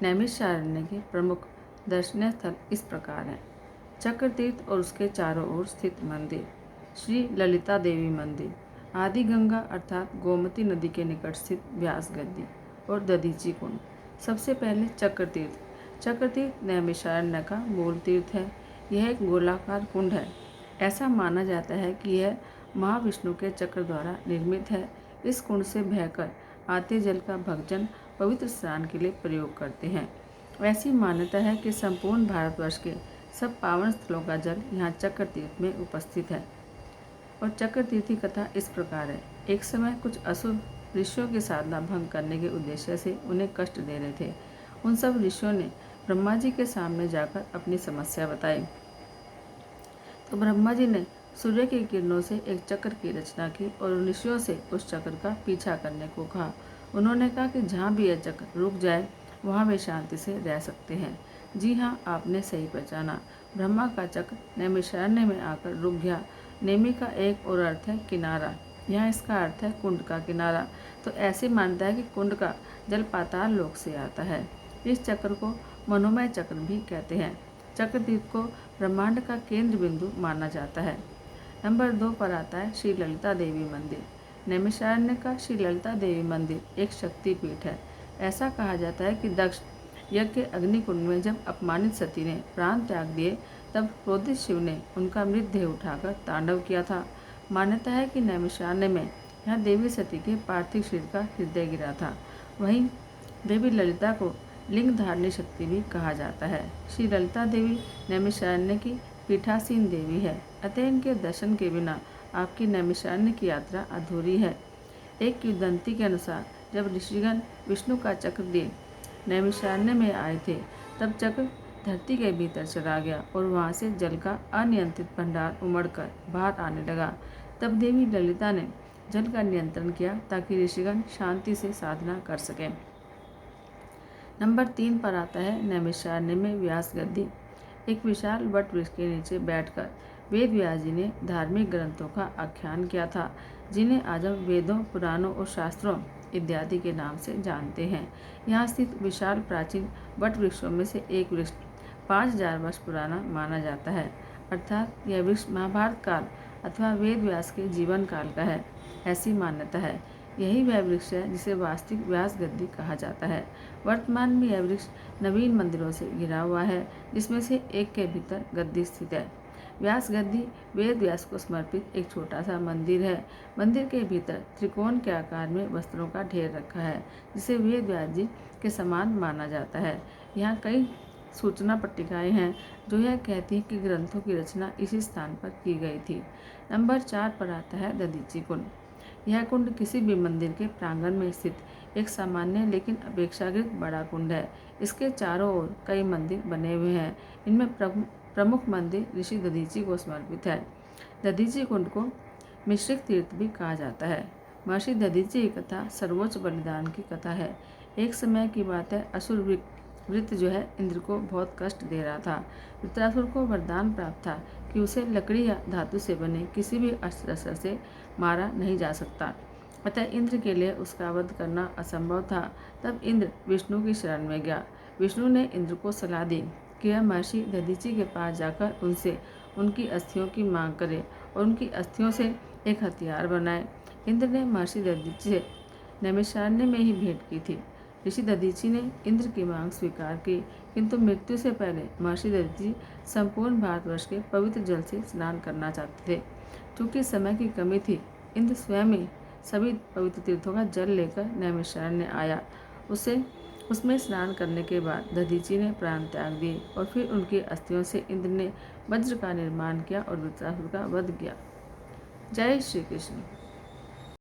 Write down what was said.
नैमिषारण्य के प्रमुख दर्शनीय स्थल इस प्रकार हैं। चक्र तीर्थ और उसके चारों ओर स्थित मंदिर, श्री ललिता देवी मंदिर, आदि गंगा अर्थात गोमती नदी के निकट स्थित व्यास गद्दी और दधीची कुंड। सबसे पहले चक्र तीर्थ। चक्र तीर्थ नैमिषारण्य का मूल तीर्थ है। यह एक गोलाकार कुंड है। ऐसा माना जाता है कि यह महाविष्णु के चक्र द्वारा निर्मित है। इस कुंड से बहकर आते जल का भक्तजन पवित्र स्नान के लिए प्रयोग करते हैं। ऐसी मान्यता है कि संपूर्ण भारतवर्ष के सब पावन स्थलों का जल यहाँ चक्र तीर्थ में उपस्थित है। और चक्र तीर्थ की कथा इस प्रकार है। एक समय कुछ असुर ऋषियों की साधना भंग करने के उद्देश्य से उन्हें कष्ट दे रहे थे। उन सब ऋषियों ने ब्रह्मा जी के सामने जाकर अपनी समस्या बताई। तो ब्रह्मा जी ने सूर्य की किरणों से एक चक्र की रचना की और ऋषियों से उस चक्र का पीछा करने को कहा। उन्होंने कहा कि जहाँ भी यह चक्र रुक जाए वहाँ वे शांति से रह सकते हैं। जी हाँ, आपने सही पहचाना। ब्रह्मा का चक्र नैमिषारण्य में आकर रुक गया। नेमि का एक और अर्थ है किनारा। यहाँ इसका अर्थ है कुंड का किनारा। तो ऐसे मानता है कि कुंड का जल पाताल लोक से आता है। इस चक्र को मनोमय चक्र भी कहते हैं। चक्र तीर्थ को ब्रह्मांड का केंद्र बिंदु माना जाता है। नंबर 2 पर आता है श्री ललिता देवी मंदिर। नैमिषारण्य का श्री ललिता देवी मंदिर एक शक्तिपीठ है। ऐसा कहा जाता है कि दक्ष यज्ञ के अग्निकुंड में जब अपमानित सती ने प्राण त्याग दिए, तब क्रोधित शिव ने उनका मृतदेह उठाकर तांडव किया था। मान्यता है कि नैमिषारण्य में यहाँ देवी सती के पार्थिव शरीर का हृदय गिरा था। वहीं देवी ललिता को लिंग धारणी शक्ति भी कहा जाता है। श्री ललिता देवी नैमिषारण्य की पीठासीन देवी है, अतः इनके दर्शन के बिना आपकी नैमिषारण्य की यात्रा अधूरी है। एक किंवदंती के अनुसार जब ऋषिगण विष्णु का चक्र लिए नैमिषारण्य में आए थे, तब चक्र धरती के भीतर चला गया और वहाँ से जल का अनियंत्रित भंडार उमड़कर बाहर आने लगा। तब देवी ललिता ने जल का नियंत्रण किया ताकि ऋषिगण शांति से साधना कर सकें। नंबर 3 पर आता है नैमिषारण्य में व्यास गद्दी। एक विशाल वट वृक्ष के नीचे बैठकर वेद व्यास जी ने धार्मिक ग्रंथों का आख्यान किया था, जिन्हें आज हम वेदों, पुराणों और शास्त्रों इत्यादि के नाम से जानते हैं। यहाँ स्थित विशाल प्राचीन वट वृक्षों में से एक वृक्ष 5000 वर्ष पुराना माना जाता है, अर्थात यह वृक्ष महाभारत काल अथवा वेद व्यास के जीवन काल का है, ऐसी मान्यता है। यही वह वृक्ष है जिसे वास्तविक व्यास गद्दी कहा जाता है। वर्तमान में यह वृक्ष नवीन मंदिरों से घिरा हुआ है, जिसमें से एक के भीतर गद्दी स्थित है। व्यास गद्दी वेद व्यास को समर्पित एक छोटा सा मंदिर है। मंदिर के भीतर त्रिकोण के आकार में वस्त्रों का ढेर रखा है, जिसे वेद व्यास जी के समान माना जाता है। यहाँ कई सूचना पट्टिकाएं हैं जो यह कहती हैं कि ग्रंथों की रचना इसी स्थान पर की गई थी। नंबर 4 पर आता है दधीची कुंड। यह कुंड किसी भी मंदिर के प्रांगण में स्थित एक सामान्य लेकिन अपेक्षाकृत बड़ा कुंड है। इसके चारों ओर कई मंदिर बने हुए हैं। इनमें प्रमुख मंदिर ऋषि दधीची को समर्पित है। दधीची कुंड को मिश्रिक तीर्थ भी कहा जाता है। महर्षि दधीची की कथा सर्वोच्च बलिदान की कथा है। एक समय की बात है, असुर वृत्त जो है इंद्र को बहुत कष्ट दे रहा था। वृत्रासुर को वरदान प्राप्त था कि उसे लकड़ी या धातु से बने किसी भी अस्त्र शस्त्र से मारा नहीं जा सकता, अतः इंद्र के लिए उसका वध करना असंभव था। तब इंद्र विष्णु की शरण में गया। विष्णु ने इंद्र को सलाह दी कि वह महर्षि दधीची के पास जाकर उनसे उनकी अस्थियों की मांग करे और उनकी अस्थियों से एक हथियार बनाए। इंद्र ने महर्षि दधीची से नैमिषारण्य में ही भेंट की थी। ऋषि दधीची ने इंद्र की मांग स्वीकार की, किंतु मृत्यु से पहले महर्षि दधीची संपूर्ण भारतवर्ष के पवित्र जल से स्नान करना चाहते थे। चूँकि समय की कमी थी, इंद्र स्वयं ही सभी पवित्र तीर्थों का जल लेकर नैमिषारण्य आया। उसमें स्नान करने के बाद दधीची ने प्राण त्याग दिए और फिर उनकी अस्थियों से इंद्र ने वज्र का निर्माण किया और वृत्रासुर का वध किया। जय श्री कृष्ण।